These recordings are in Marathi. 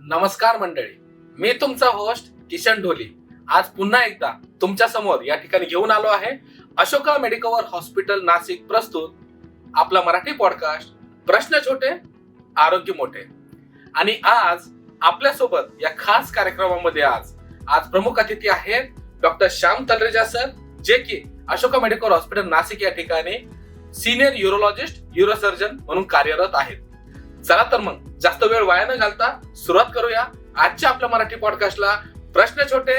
नमस्कार मंडळी, मी तुमचा होस्ट किशन ढोली आज पुन्हा एकदा तुमच्या समोर या ठिकाणी घेऊन आलो आहे अशोका मेडिकल हॉस्पिटल नाशिक प्रस्तुत आपला मराठी पॉडकास्ट प्रश्न छोटे आरोग्य मोठे. आणि आज आपल्या सोबत या खास कार्यक्रमामध्ये आज प्रमुख अतिथी आहेत डॉक्टर श्याम तलरेजा सर, जे की अशोका मेडिकल हॉस्पिटल नाशिक या ठिकाणी सिनियर यूरोलॉजिस्ट यूरोसर्जन म्हणून कार्यरत आहेत. चला तर मग जास्त वेळ वाया न घालता सुरुवात करूया आजच्या आपल्या मराठी पॉडकास्टला. प्रश्न छोटे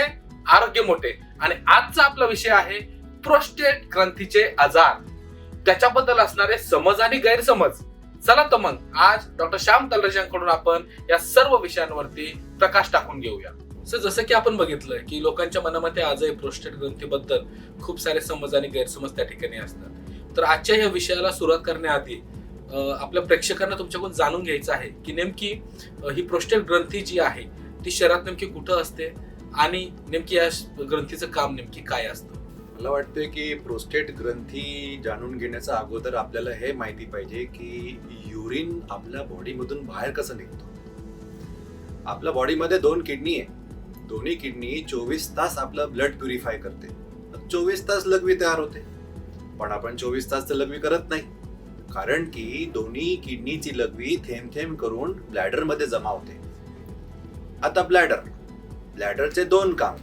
आरोग्य मोठे. आणि आजचा आपला विषय आहे प्रोस्टेट ग्रंथीचे आजार, त्याच्याबद्दल असणारे समज आणि गैरसमज. चला तर मग आज डॉक्टर श्याम तलरेजांकडून आपण या सर्व विषयांवरती प्रकाश टाकून घेऊया. सर, जसं की आपण बघितलं की लोकांच्या मनामध्ये आजही प्रोस्टेट ग्रंथीबद्दल खूप सारे समज आणि गैरसमज त्या ठिकाणी असतात. तर आजच्या या विषयाला सुरुवात करण्याआधी आपल्या प्रेक्षकांना तुमच्याकडून जाणून घ्यायचं आहे की नेमकी ही प्रोस्टेट ग्रंथी जी आहे ती शरीरात नेमकी कुठं असते आणि नेमकी या ग्रंथीचं काम नेमकी काय असतं. मला वाटतं की प्रोस्टेट ग्रंथी जाणून घेण्याच्या अगोदर आपल्याला हे माहिती पाहिजे की युरिन आपल्या बॉडीमधून बाहेर कसं निघतो. आपल्या बॉडीमध्ये 2 किडनी आहे. दोन्ही किडनी 24 तास आपलं ब्लड प्युरिफाय करते. 24 तास लघवी तयार होते, पण आपण 24 तास तर लघवी करत नाही, कारण की दोन्ही किडनीची लघवी थेंब थेंब करून ब्लॅडर मध्ये जमा होते. आता ब्लॅडरचे 2 काम,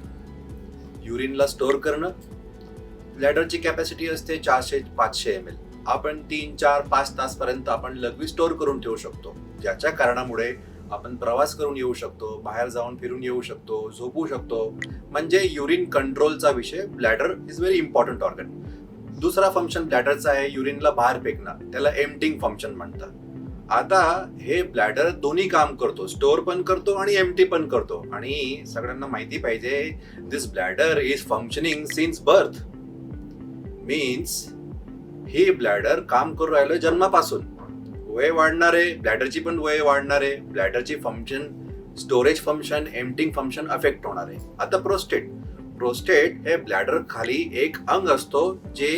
युरिनला स्टोअर करणं. ब्लॅडरची कॅपॅसिटी असते 400-500 ml. आपण 3-4-5 तास पर्यंत आपण लघवी स्टोअर करून ठेवू शकतो, ज्याच्या कारणामुळे आपण प्रवास करून येऊ शकतो, बाहेर जाऊन फिरून येऊ शकतो, झोपू शकतो. म्हणजे युरिन कंट्रोलचा विषय. Bladder is very important organ. दुसरा फंक्शन ब्लॅडरचा आहे युरिनला बाहेर फेकणं, त्याला एम्प्टिंग फंक्शन म्हणतात. आता हे ब्लॅडर दोन्ही काम करतो, स्टोअर पण करतो आणि एम्प्टी पण करतो. आणि सगळ्यांना माहिती पाहिजे, this bladder is functioning since birth. Means ही ब्लॅडर काम करून राहिलं जन्मापासून. वय वाढणार आहे, ब्लॅडरची पण वय वाढणार आहे. ब्लॅडरची function, storage function, emptying function affect होणार आहे. आता प्रोस्टेट हे ब्लॅडर खाली एक अंग असतो जे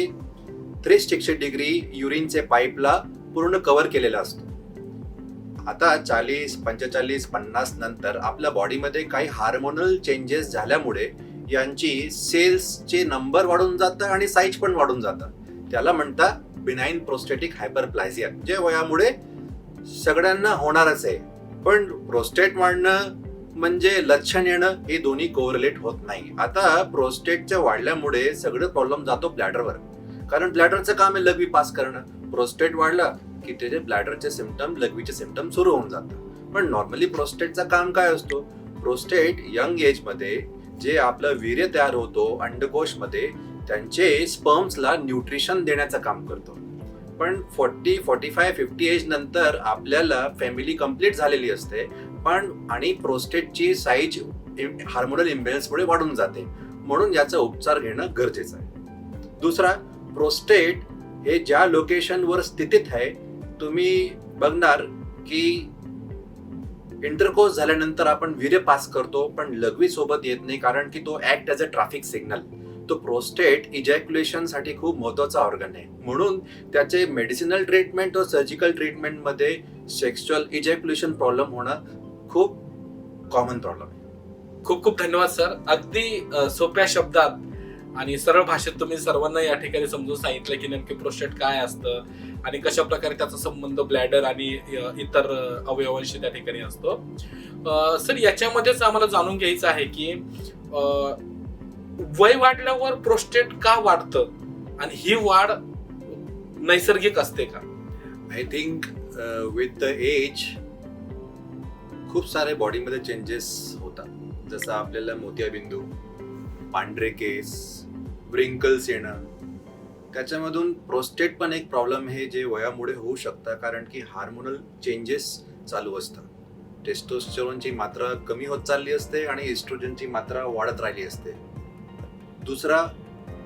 360 डिग्री युरिनचे पाईपला पूर्ण कव्हर केलेला असतो. आता 40, 45, 50 नंतर आपल्या बॉडीमध्ये काही हार्मोनल चेंजेस झाल्यामुळे यांची सेल्सचे नंबर वाढून जातं आणि साईज पण वाढून जातं. त्याला म्हणतात बिनाइन प्रोस्टेटिक हायपरप्लाझिया, जे वयामुळे सगळ्यांना होणारच आहे. पण प्रोस्टेट वाढणं म्हणजे लक्षण येणं हे दोन्ही कोरिलेट होत नाही. आता प्रोस्टेटच्या वाढल्यामुळे सगळं प्रॉब्लेम जातो ब्लॅडरवर, कारण ब्लॅडरचं काम आहे लघवी पास करणं. प्रोस्टेट वाढला की त्याचे ब्लॅडरचे सिम्पटम, लघवीचे सिम्पटम सुरू होऊन जातात. पण नॉर्मली प्रोस्टेटचं काम काय असतो? प्रोस्टेट यंग एज मध्ये जे आपलं वीर्य तयार होतो अंडकोश मध्ये, त्यांचे स्पर्म्सला न्यूट्रिशन देण्याचं काम करतो. पण 40, 45, 50 एज नंतर आपल्याला फॅमिली कंप्लीट झालेली असते, पण आणि प्रोस्टेटची साईज हार्मोनल इम्बॅलन्समुळे वाढून जाते. म्हणून याचा उपचार घेणं गरजेचं आहे. दुसरा, प्रोस्टेट हे ज्या लोकेशनवर स्थितीत आहे, तुम्ही बघणार की इंटरकोर्स झाल्यानंतर आपण वीर्य पास करतो, पण लघवी सोबत येत नाही, कारण की तो act as a traffic signal. तो प्रोस्टेट इजॅक्युलेशन साठी खूप महत्वाचा ऑर्गन आहे. म्हणून त्याचे मेडिसिनल ट्रीटमेंट व सर्जिकल ट्रीटमेंट मध्ये सेक्शुअल इजॅक्युलेशन प्रॉब्लेम होणं खूप कॉमन प्रॉब्लेम आहे. खूप खूप धन्यवाद सर. अगदी सोप्या शब्दात आणि सरळ भाषेत तुम्ही सर्वांना या ठिकाणी समजून सांगितलं की नेमके प्रोस्टेट काय असतं आणि कशा प्रकारे त्याचा संबंध ब्लॅडर आणि इतर अवयवांशी त्या ठिकाणी असतो. सर, याच्यामध्येच आम्हाला जाणून घ्यायचं आहे की वय वाढल्यावर प्रोस्टेट का वाढतं आणि ही वाढ नैसर्गिक असते का? I think with the age खूप सारे बॉडीमध्ये चेंजेस होतात. जसं आपल्याला मोतियाबिंदू, पांढरे केस, व्रिंकल्स येणं, त्याच्यामधून प्रोस्टेट पण एक प्रॉब्लेम आहे जे वयामुळे होऊ शकतं, कारण की हार्मोनल चेंजेस चालू असतात. टेस्टोस्टेरोनची मात्रा कमी होत चालली असते आणि इस्ट्रोजनची मात्रा वाढत राहिली असते. दुसरा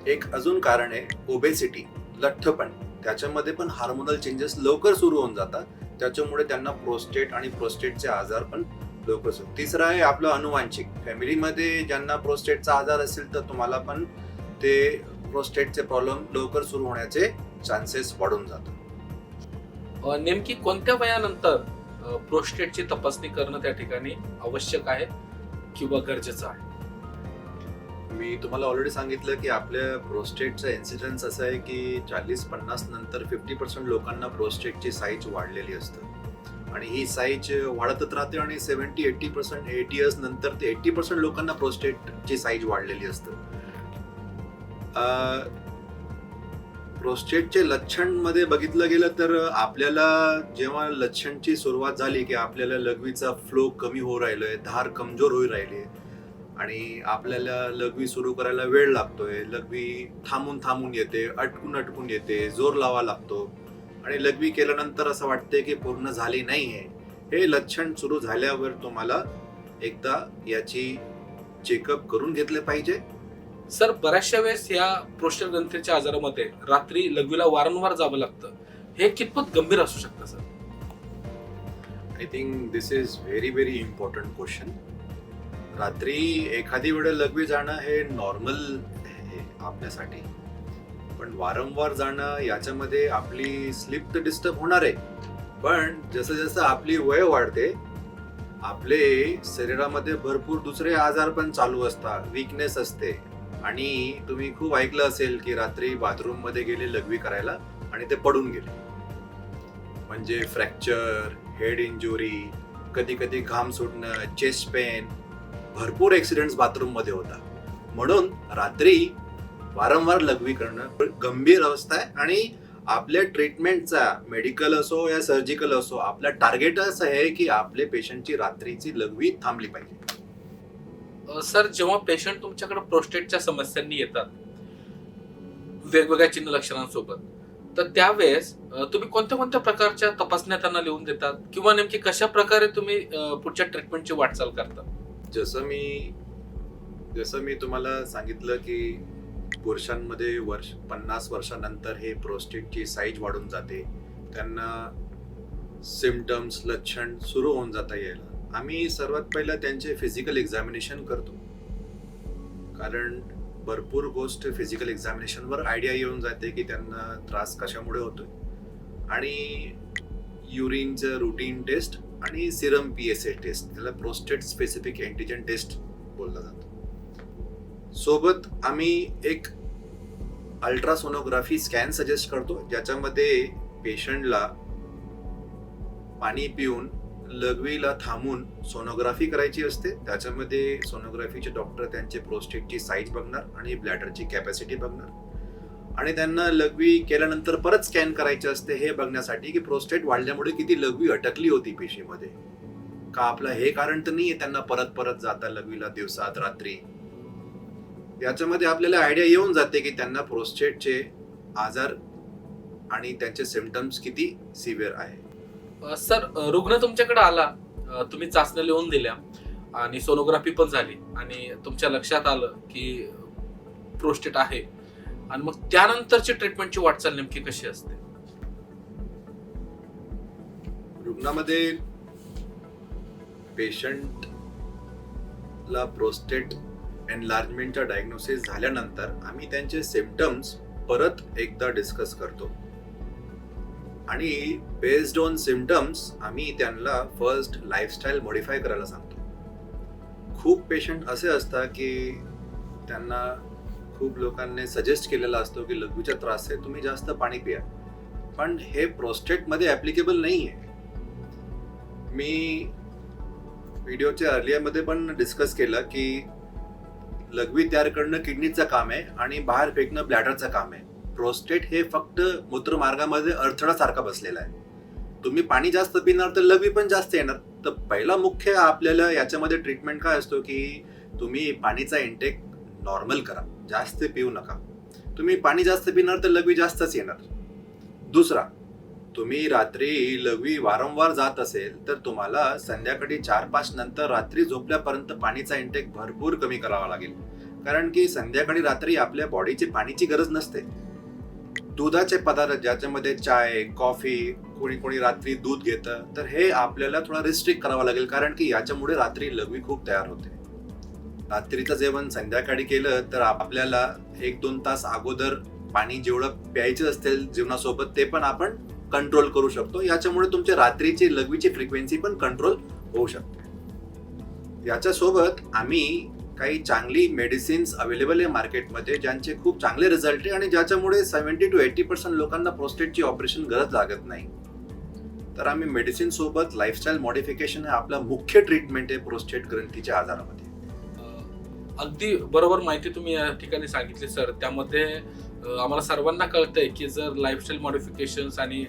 एक अजून कारण आहे ओबेसिटी, लठ्ठपण. त्याच्यामध्ये पण हार्मोनल चेंजेस लवकर सुरू होऊन जातात, त्याच्यामुळे त्यांना प्रोस्टेट आणि प्रोस्टेटचे आजार पण लवकर सुरू. तिसरा आहे आपलं अनुवांशिक. फॅमिलीमध्ये ज्यांना प्रोस्टेटचा आजार असेल तर तुम्हाला पण ते प्रोस्टेटचे प्रॉब्लेम लवकर सुरू होण्याचे चान्सेस वाढून जातात. नेमकी कोणत्या वयानंतर प्रोस्टेटची तपासणी करणं त्या ठिकाणी आवश्यक आहे किंवा गरजेचं आहे? मी तुम्हाला ऑलरेडी सांगितलं की आपल्या प्रोस्टेटचा इन्सिडन्स असं आहे की 40-50 नंतर 50% लोकांना प्रोस्टेटची साईज वाढलेली असते आणि ही साईज वाढतच राहते आणि 70-80% 8 इयर्स नंतर ते 80% लोकांना प्रोस्टेटची साईज वाढलेली असते. प्रोस्टेटचे लक्षण मध्ये बघितलं गेलं तर आपल्याला जेव्हा लक्षणची सुरुवात झाली की आपल्याला लघवीचा फ्लो कमी होऊ राहिलोय, धार कमजोर होऊ राहिली आणि आपल्याला लघवी सुरू करायला वेळ लागतोय, लघवी थांबून थांबून येते, अटकून येते, जोर लावा लागतो आणि लघवी केल्यानंतर असं वाटते की पूर्ण झाली नाहीये, हे लक्षण सुरू झाल्यावर तुम्हाला एकदा याची चेकअप करून घेतले पाहिजे. सर, बऱ्याचशा वेळेस या प्रोस्टेट ग्रंथीच्या आजारामध्ये रात्री लघवीला वारंवार जावं लागतं, हे कितपत गंभीर असू शकतं sir? I think this is very important question. रात्री एखादी वेळ लघवी जाणं हे नॉर्मल आहे आपल्यासाठी, पण वारंवार जाणं याच्यामध्ये आपली स्लीप तर डिस्टर्ब होणार आहे, पण जसं जसं आपली वय वाढते आपले शरीरामध्ये भरपूर दुसरे आजार पण चालू असतात, वीकनेस असते आणि तुम्ही खूप ऐकलं असेल की रात्री बाथरूम मध्ये गेले लघवी करायला आणि ते पडून गेले, म्हणजे फ्रॅक्चर, हेड इंजुरी, कधी कधी घाम सुटणं, चेस्ट पेन, भरपूर ऍक्सिडेंट्स बाथरूम मध्ये होतात. म्हणून रात्री वारंवार लघवी करणं गंभीर अवस्था आहे आणि आपल्या ट्रीटमेंटचा, मेडिकल असो या सर्जिकल असो, आपला टार्गेट असं आहे की आपले पेशंटची रात्रीची लघवी थांबली पाहिजे. सर, जेव्हा पेशंट तुमच्याकडे प्रोस्टेटच्या समस्यांनी येतात वेगवेगळ्या चिन्ह लक्षणांसोबत, तर त्यावेळेस तुम्ही कोणत्या कोणत्या प्रकारच्या तपासण्या त्यांना लिहून देतात किंवा नेमकी कशा प्रकारे तुम्ही पुढच्या ट्रीटमेंटची वाटचाल करता? जसं मी तुम्हाला सांगितलं की पुरुषांमध्ये 50 वर्षानंतर हे प्रोस्टेटची साईज वाढून जाते, त्यांना सिम्पटम्स, लक्षण सुरू होऊन जाता यायला, आम्ही सर्वात पहिला त्यांचे फिजिकल एक्झामिनेशन करतो, कारण भरपूर गोष्ट फिजिकल एक्झामिनेशनवर आयडिया येऊन जाते की त्यांना त्रास कशामुळे होतोय. आणि युरिनचं रुटीन टेस्ट आणि सिरम PSA टेस्ट, त्याला प्रोस्टेट स्पेसिफिक अँटीजन टेस्ट बोलला जातो. सोबत आम्ही एक अल्ट्रासोनोग्राफी स्कॅन सजेस्ट करतो, ज्याच्यामध्ये पेशंटला पाणी पिऊन लघवीला थांबून सोनोग्राफी करायची असते. त्याच्यामध्ये सोनोग्राफीचे डॉक्टर त्यांचे प्रोस्टेटची साईज बघणार आणि ब्लॅडरची कॅपॅसिटी बघणार आणि त्यांना लघवी केल्यानंतर परत स्कॅन करायचे असते, हे बघण्यासाठी की प्रोस्टेट वाढल्यामुळे किती लघवी अटकली होती पेशीमध्ये, का आपलं हे कारण तर नाहीये त्यांना परत परत जाता लघवीला दिवसात रात्री. याच्यामध्ये आपल्याला आयडिया येऊन जाते की त्यांना प्रोस्टेटचे आजार आणि त्यांचे सिम्पटम्स किती सिव्हिअर आहे. सर, रुग्ण तुमच्याकडे आला, तुम्ही चाचण्या लिहून दिल्या आणि सोनोग्राफी पण झाली आणि तुमच्या लक्षात आलं की प्रोस्टेट आहे, आणि मग त्यानंतरची ट्रीटमेंटची वाटचाल नेमकी कशी असते? रुग्णामध्ये पेशंटला प्रोस्टेट एनलार्जमेंटचा डायग्नोसिस झाल्यानंतर आम्ही त्यांचे सिम्पटम्स परत एकदा डिस्कस करतो आणि बेस्ड ऑन सिम्पटम्स आम्ही त्यांना फर्स्ट लाईफस्टाईल मॉडिफाय करायला सांगतो. खूप पेशंट असे असतात की त्यांना खूप लोकांनी सजेस्ट केलेला असतो की लघवीचा त्रास आहे, तुम्ही जास्त पाणी पिया, पण हे प्रोस्टेटमध्ये ऍप्लिकेबल नाही आहे. मी व्हिडिओच्या अर्लियरमध्ये पण डिस्कस केलं की लघवी तयार करणं किडनीचं काम आहे आणि बाहेर फेकणं ब्लॅडरचं काम आहे. प्रोस्टेट हे फक्त मूत्रमार्गामध्ये अडथळा सारखा बसलेला आहे. तुम्ही पाणी जास्त पिणार तर लघवी पण जास्त येणार. तर पहिला मुख्य आपल्याला याच्यामध्ये ट्रीटमेंट काय असतो की तुम्ही पाणीचा इंटेक नॉर्मल करा, जास्त पिऊ नका. तुम्ही पाणी जास्त पिणार तर लघवी जास्तच येणार. दुसरा, तुम्ही रात्री लघवी वारंवार जात असेल तर तुम्हाला संध्याकाळी 4-5 नंतर रात्री झोपल्यापर्यंत पाणीचा इंटेक भरपूर कमी करावा लागेल, कारण की संध्याकाळी रात्री आपल्या बॉडीची पाणीची गरज नसते. दुधाचे पदार्थ ज्याच्यामध्ये चाय, कॉफी, कोणी रात्री दूध घेतं, तर हे आपल्याला थोडा रिस्ट्रिक्ट करावं लागेल, कारण की याच्यामुळे रात्री लघवी खूप तयार होते. रात्रीचं जेवण संध्याकाळी केलं तर आपल्याला 1-2 तास अगोदर पाणी जेवढं प्यायचं असेल जेवणासोबत ते पण आपण कंट्रोल करू शकतो. याच्यामुळे तुमच्या रात्रीची लघवीची फ्रिक्वेन्सी पण कंट्रोल होऊ शकते. याच्यासोबत आम्ही काही चांगली मेडिसिन्स अवेलेबल आहे मार्केटमध्ये, ज्यांचे खूप चांगले रिझल्ट आहे आणि ज्याच्यामुळे 70 to 80% लोकांना प्रोस्टेटची ऑपरेशन गरज लागत नाही. तर आम्ही मेडिसिन सोबत लाईफस्टाईल मॉडिफिकेशन हे आपला मुख्य ट्रीटमेंट आहे प्रोस्टेट ग्रंथीच्या आजारामध्ये. अगदी बरोबर माहिती तुम्ही या ठिकाणी सांगितली सर. त्यामध्ये आम्हाला सर्वांना कळतंय की जर लाईफस्टाईल मॉडिफिकेशन्स आणि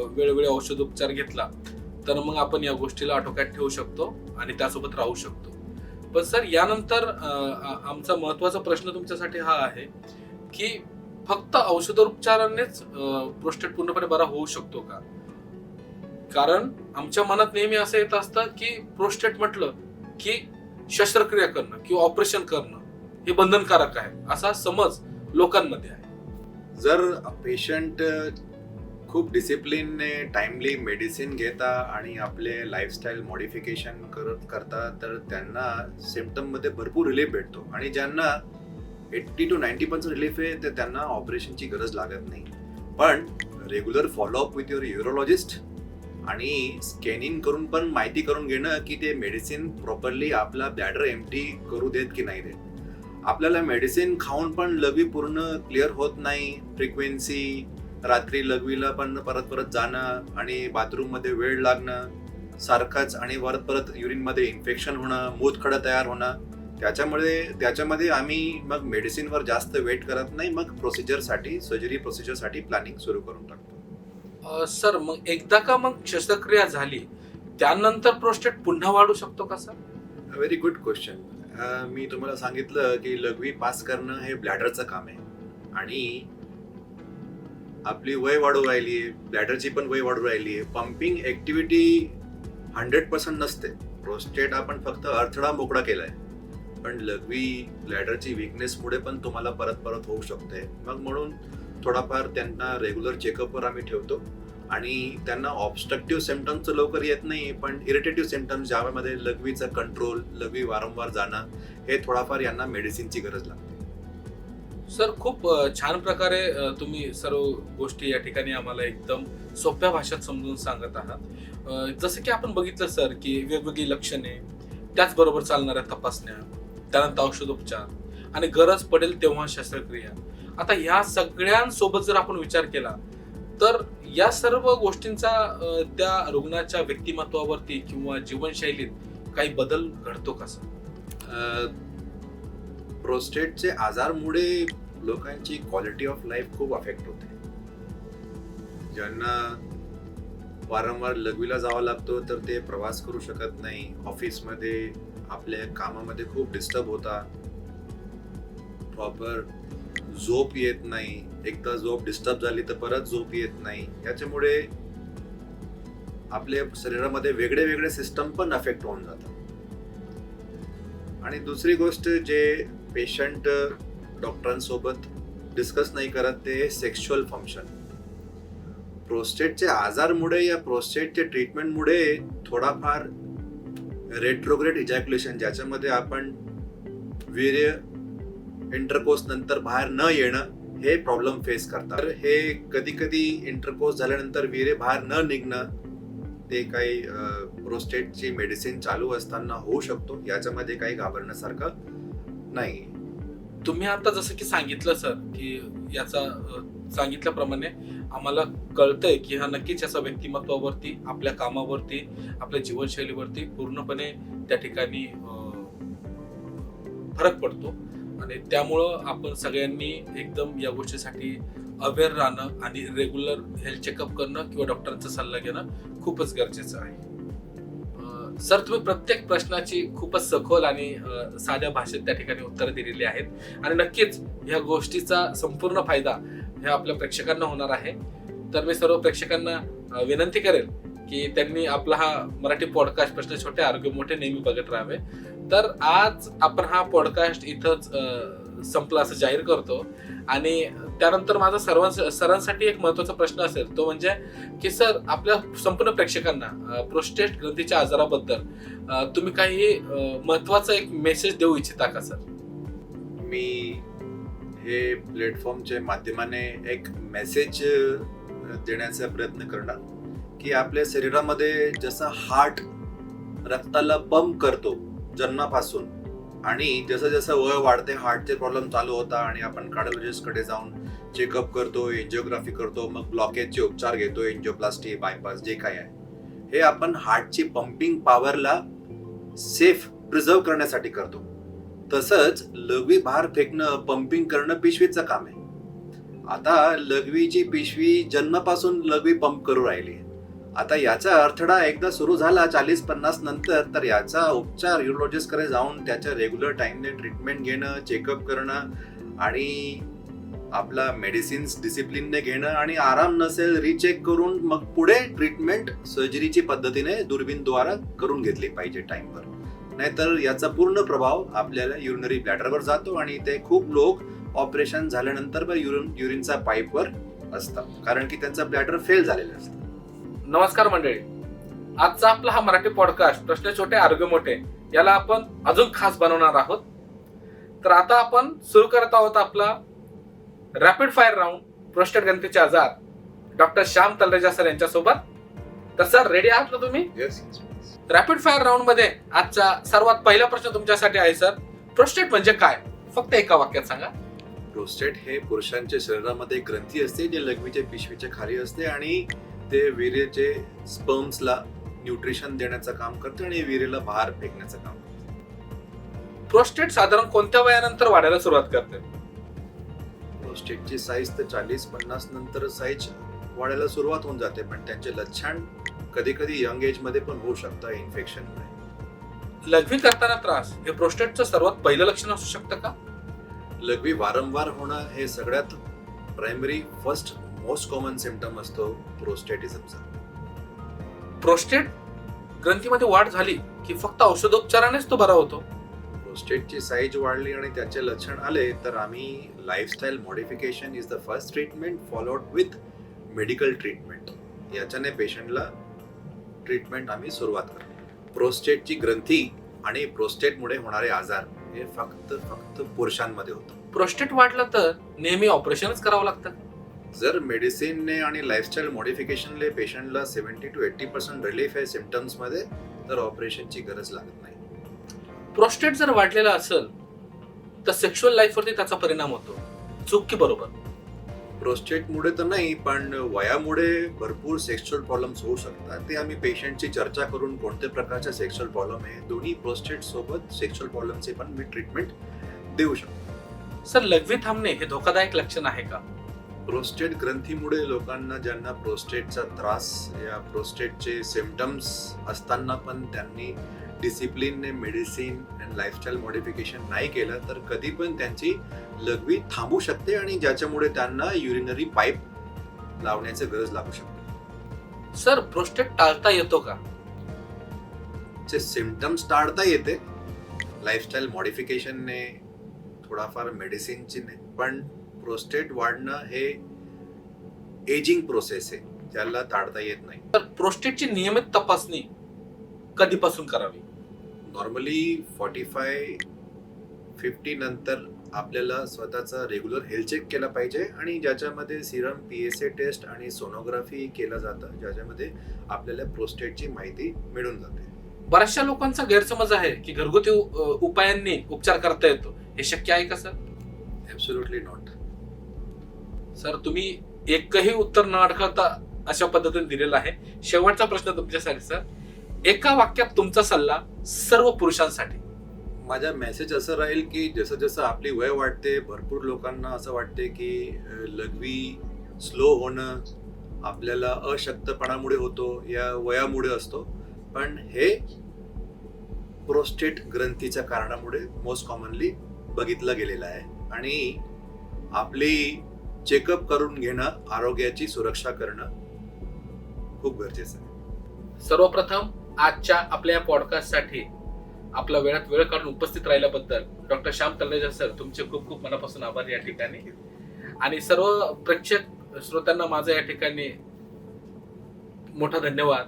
वेळोवेळी औषधोपचार घेतला तर मग आपण या गोष्टीला आटोक्यात ठेवू शकतो आणि त्यासोबत राहू शकतो. पण सर यानंतर आमचा महत्वाचा प्रश्न तुमच्यासाठी हा आहे की फक्त औषधोपचारानेच प्रोस्टेट पूर्णपणे बरा होऊ शकतो का? कारण आमच्या मनात नेहमी असं येत असतं की प्रोस्टेट म्हटलं की शस्त्रक्रिया करणं किंवा ऑपरेशन करणं हे बंधनकारक आहे, असा समज लोकांमध्ये आहे. जर पेशंट खूप डिसिप्लिनने टाइमली मेडिसिन घेता आणि आपले लाईफस्टाईल मॉडिफिकेशन करता तर त्यांना सिम्पटममध्ये भरपूर रिलीफ भेटतो आणि ज्यांना 80 to 90% रिलीफ आहे तर त्यांना ऑपरेशनची गरज लागत नाही. पण regular follow up with your urologist आणि स्कॅनिंग करून पण माहिती करून घेणं की ते मेडिसिन प्रॉपरली आपला ब्लॅडर एम्प्टी करू देत की नाही देत. आपल्याला मेडिसिन खाऊन पण लघवी पूर्ण क्लिअर होत नाही. फ्रिक्वेन्सी, रात्री लघवीला पण परत परत जाणं आणि बाथरूममध्ये वेळ लागणं सारखंच आणि परत परत युरिनमध्ये इन्फेक्शन होणं, मूतखडा तयार होणं, त्याच्यामध्ये आम्ही मग मेडिसिनवर जास्त वेट करत नाही. मग सर्जरी प्रोसिजरसाठी प्लॅनिंग सुरू करून टाकतो. सर मग एकदा का मग शस्त्रक्रिया झाली त्यानंतर प्रोस्टेट पुन्हा वाढू शकतो का सर? Very good question. मी तुम्हाला सांगितलं की लघवी पास करणं हे ब्लॅडरचं काम आहे आणि आपली वय वाढू राहिली आहे, ब्लॅडरची पण वय वाढू राहिली आहे. पंपिंग ऍक्टिव्हिटी 100% नसते. प्रोस्टेट आपण फक्त अडथळा मोकळा केलाय, पण लघवी ब्लॅडरची विकनेसमुळे पण तुम्हाला परत परत होऊ शकते. मग म्हणून थोडाफार त्यांना रेग्युलर चेकअपवर आम्ही ठेवतो आणि त्यांना ऑब्स्ट्रक्टिव्ह सिम्पटम्स लवकर येत नाही, पण इरिटेटिव्ह सिम्पटम्स ज्यामध्ये लघवीचं कंट्रोल, लघवी वारंवार जाणं, हे थोडाफार यांना मेडिसिनची गरज लागते. सर खूप छान प्रकारे तुम्ही सर्व गोष्टी या ठिकाणी आम्हाला एकदम सोप्या भाषेत समजून सांगत आहात. जसं की आपण बघितलं सर की वेगवेगळी लक्षणे, त्याचबरोबर चालणाऱ्या तपासण्या, त्यानंतर औषधोपचार आणि गरज पडेल तेव्हा शस्त्रक्रिया. आता ह्या सगळ्यांसोबत जर आपण विचार केला तर या सर्व गोष्टींचा त्या रुग्णाच्या व्यक्तिमत्वावरती किंवा जीवनशैलीत काही बदल घडतो का सर? प्रोस्टेटचे आजारमुळे लोकांची क्वालिटी ऑफ लाईफ खूप अफेक्ट होते. ज्यांना वारंवार लघवीला जावं लागतो तर ते प्रवास करू शकत नाही. ऑफिसमध्ये आपल्या कामामध्ये खूप डिस्टर्ब होता. प्रॉपर झोप येत नाही. एकदा झोप डिस्टर्ब झाली तर परत झोप येत नाही. याच्यामुळे आपल्या शरीरामध्ये वेगळे वेगळे सिस्टम पण अफेक्ट होऊन जातात. आणि दुसरी गोष्ट जे पेशंट डॉक्टरांसोबत डिस्कस नाही करत ते सेक्शुअल फंक्शन. प्रोस्टेटचे आजारमुळे या प्रोस्टेटच्या ट्रीटमेंटमुळे थोडाफार रेट्रोग्रेड इजॅक्युलेशन, ज्याच्यामध्ये आपण वीर्य इंटरकोर्स नंतर बाहेर न येणं, हे प्रॉब्लेम फेस करतात. तर हे कधी कधी इंटरकोर्स झाल्यानंतर वीर्य बाहेर न निघणं, ते काही प्रोस्टेटची मेडिसिन चालू असताना होऊ शकतो. याच्यामध्ये काही घाबरण्यासारखं नाही. तुम्ही आता जसं की सांगितलं सर की याचा सांगितल्याप्रमाणे आम्हाला कळतंय की हा नक्कीच याचा व्यक्तिमत्वावरती, आपल्या कामावरती, आपल्या जीवनशैलीवरती पूर्णपणे त्या ठिकाणी फरक पडतो आणि त्यामुळं आपण सगळ्यांनी एकदम या गोष्टीसाठी अवेअर राहणं आणि रेग्युलर हेल्थ चेकअप करणं किंवा डॉक्टरांचा सल्ला घेणं खूपच गरजेचं आहे. सर तुम्ही प्रत्येक प्रश्नाची खूपच सखोल आणि साध्या भाषेत त्या ठिकाणी उत्तरं दिलेली आहेत आणि नक्कीच ह्या गोष्टीचा संपूर्ण फायदा ह्या आपल्या प्रेक्षकांना होणार आहे. तर मी सर्व प्रेक्षकांना विनंती करेल की त्यांनी आपला हा मराठी पॉडकास्ट प्रश्न छोटे आरोग्य मोठे नेहमी बघत राहावे. तर आज आपण हा पॉडकास्ट इथंच संपला असं जाहीर करतो आणि त्यानंतर माझा सरांसाठी एक महत्वाचा प्रश्न असेल तो म्हणजे की सर आपल्या संपूर्ण प्रेक्षकांना प्रोस्टेट ग्रंथीच्या आजाराबद्दल तुम्ही काही महत्वाचा एक मेसेज देऊ इच्छिता का सर? मी हे प्लॅटफॉर्मच्या माध्यमाने एक मेसेज देण्याचा प्रयत्न करणार की आपल्या शरीरामध्ये जसा हार्ट रक्ताला पंप करतो जन्मापासून, आणि जसं जसं वय वाढते हार्टचे प्रॉब्लेम चालू होता आणि आपण कार्डिओलॉजिस्टकडे जाऊन चेकअप करतो, एन्जिओग्राफी करतो, मग ब्लॉकेजचे उपचार घेतो, एन्जिओप्लास्टी, बायपास, जे काय आहे हे आपण हार्टची पंपिंग पॉवरला सेफ प्रिझर्व करण्यासाठी करतो. तसंच लघवी भार फेकणं, पंपिंग करणं पिशवीचं काम आहे. आता लघवीची पिशवी जन्मापासून लघवी पंप करू राहिली. आता याचा अडथळा एकदा सुरू झाला 40-50 नंतर, तर याचा उपचार यूरोलॉजिस्टकडे जाऊन त्याच्या रेग्युलर टाइमने ट्रीटमेंट घेणं, चेकअप करणं आणि आपला मेडिसिन्स डिसिप्लिनने घेणं आणि आराम नसेल रिचेक करून मग पुढे ट्रीटमेंट सर्जरीची पद्धतीने दुर्बीणद्वारा करून घेतली पाहिजे टाइमवर. नाहीतर याचा पूर्ण प्रभाव आपल्याला युरिनरी ब्लॅडरवर जातो आणि ते खूप लोक ऑपरेशन झाल्यानंतर युरिनचा पाईपवर असतात, कारण की त्यांचा ब्लॅडर फेल झालेला असतं. नमस्कार मंडळी, आजचा आपला हा मराठी पॉडकास्ट प्रश्न छोटे आरोग्य मोठे याला आपण अजून खास बनवणार आहोत. तर आता आपण सुरू करत आहोत आपला रॅपिड फायर राऊंड प्रोस्टेट ग्रंथीचे आजार डॉक्टर श्याम तलरेजा सर यांच्यासोबत. तर सर रेडी आहात ना तुम्ही? येस. रॅपिड फायर राऊंड मध्ये आजचा सर्वात पहिला प्रश्न तुमच्यासाठी आहे सर, प्रोस्टेट म्हणजे काय? फक्त एका वाक्यात सांगा. प्रोस्टेट हे पुरुषांच्या शरीरामध्ये ग्रंथी असते जे लघवीच्या पिशवीच्या खाली असते आणि ते वीर्याचे स्पर्म्सला न्यूट्रिशन देण्याचं काम करते आणि वीर्याला बाहेर फेकण्याचं काम करते. प्रोस्टेट साधारण कोणत्या वयानंतर वाढायला सुरुवात करते? प्रोस्टेटची साईज तर 40-50 नंतर साईज वाढायला सुरुवात होऊन जाते, पण त्यांचे लक्षण कधी कधी यंग एज मध्ये पण होऊ शकतं इन्फेक्शनमुळे. लघवी करताना त्रास हे प्रोस्टेटचं सर्वात पहिलं लक्षण असू शकतं का? लघवी वारंवार होणं हे सगळ्यात primary first most common symptom असतो प्रोस्टेटिझमचा. प्रोस्टेट ग्रंथीमध्ये वाढ झाली की फक्त औषधोपचारानेच तो बरा होतो? प्रोस्टेटची साईज वाढली आणि त्याचे लक्षण आले तर आम्ही lifestyle modification is the first treatment followed with medical treatment, याच्याने पेशंटला ट्रीटमेंट आम्ही सुरुवात करतो. प्रोस्टेटची ग्रंथी आणि प्रोस्टेटमुळे होणारे आजार हे फक्त पुरुषांमध्ये होतं. प्रोस्टेट वाढलं तर नेहमी ऑपरेशनच करावं लागतं? जर मेडिसिनने आणि लाईफस्टाईल मॉडिफिकेशनने पेशंटला 70-80% रिलीफ आहे सिम्पटम्स मध्ये, तर ऑपरेशनची गरज लागत नाही. प्रोस्टेट जर वाढलेला असेल तर सेक्शुअल लाईफवरती त्याचा परिणाम होतो, चूक की बरोबर? प्रोस्टेटमुळे तर नाही, पण वयामुळे भरपूर सेक्शुअल प्रॉब्लेम्स होऊ शकतात. ते आम्ही पेशंटची चर्चा करून कोणत्या प्रकारचे सेक्शुअल प्रॉब्लेम आहे, दोन्ही प्रोस्टेट सोबत सेक्शुअल प्रॉब्लेमचे पण मी ट्रीटमेंट देऊ शकतो. सर लघवी थांबणे हे धोकादायक लक्षण आहे का? प्रोस्टेट ग्रंथीमुळे लोकांना ज्यांना प्रोस्टेटचा त्रास या प्रोस्टेटचे सिम्पटम्स असताना पण त्यांनी डिसिप्लिनने मेडिसिन अँड लाईफस्टाईल मॉडिफिकेशन नाही केलं तर कधी पण त्यांची लघवी थांबू शकते आणि ज्याच्यामुळे त्यांना युरिनरी पाईप लावण्याची गरज लागू शकते. सर प्रोस्टेट टाळता येतो का? चे सिम्पटम्स टाळता येते लाईफस्टाईल मॉडिफिकेशनने, थोडाफार मेडिसिनची नाही, पण प्रोस्टेट वाढणं हे एजिंग प्रोसेस आहे, त्याला टाळता येत नाही. तर प्रोस्टेटची नियमित तपासणी कधीपासून करावी? नॉर्मली 45-50 नंतर आपल्याला स्वतःचा रेग्युलर हेल्थ चेक केला पाहिजे आणि ज्याच्यामध्ये सिरम, PSA टेस्ट आणि सोनोग्राफी केलं जातं, ज्याच्यामध्ये आपल्याला प्रोस्टेटची माहिती मिळून जाते. बऱ्याचशा लोकांचा गैरसमज आहे की घरगुती उपायांनी उपचार करता येतो, हे शक्य आहे का सर? Absolutely not. सर तुम्ही एकही उत्तर न अडखळता अशा पद्धतीने दिलेलं आहे. शेवटचा प्रश्न तुमच्यासाठी सर, एका वाक्यात तुमचा सल्ला सर्व पुरुषांसाठी. माझा मेसेज असं राहील की जसं जसं आपली वय वाढते, भरपूर लोकांना असं वाटते की लघवी स्लो होणं आपल्याला अशक्तपणामुळे होतो या वयामुळे असतो, पण हे प्रोस्टेट ग्रंथीच्या कारणामुळे मोस्ट कॉमनली बघितलं गेलेलं आहे आणि आपली चेकअप करून घेणं, आरोग्याची सुरक्षा करणं खूप गरजेचं आहे. सर्वप्रथम आजच्या आपल्या पॉडकास्टसाठी आपला वेळात वेळ काढून उपस्थित राहिल्याबद्दल डॉक्टर श्याम तलरेजा सर तुमचे खूप खूप मनापासून आभार या ठिकाणी. आणि सर्व प्रेक्षक श्रोत्यांना माझा या ठिकाणी मोठा धन्यवाद.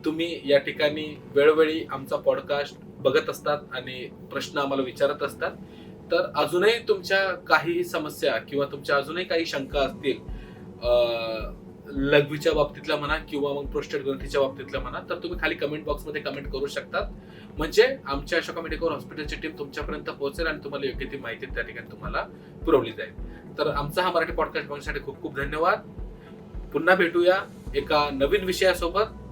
तुम्ही या ठिकाणी वेळोवेळी आमचा पॉडकास्ट बघत असतात आणि प्रश्न आम्हाला विचारत असतात. तर अजूनही तुमच्या काहीही समस्या किंवा तुमच्या अजूनही काही शंका असतील लघवीच्या बाबतीतला म्हणा किंवा मग प्रोस्टेट ग्रंथीच्या बाबतीतला म्हणा, तर तुम्ही खाली कमेंट बॉक्समध्ये कमेंट करू शकतात. म्हणजे आमच्या अशोका मेडिकल हॉस्पिटलची टीम तुमच्यापर्यंत पोहोचेल आणि तुम्हाला योग्य ती माहिती त्या ठिकाणी तुम्हाला पुरवली जाईल. तर आमचा हा मराठी पॉडकास्ट बघण्यासाठी खूप खूप धन्यवाद. पुन्हा भेटूया एका नवीन विषयासोबत.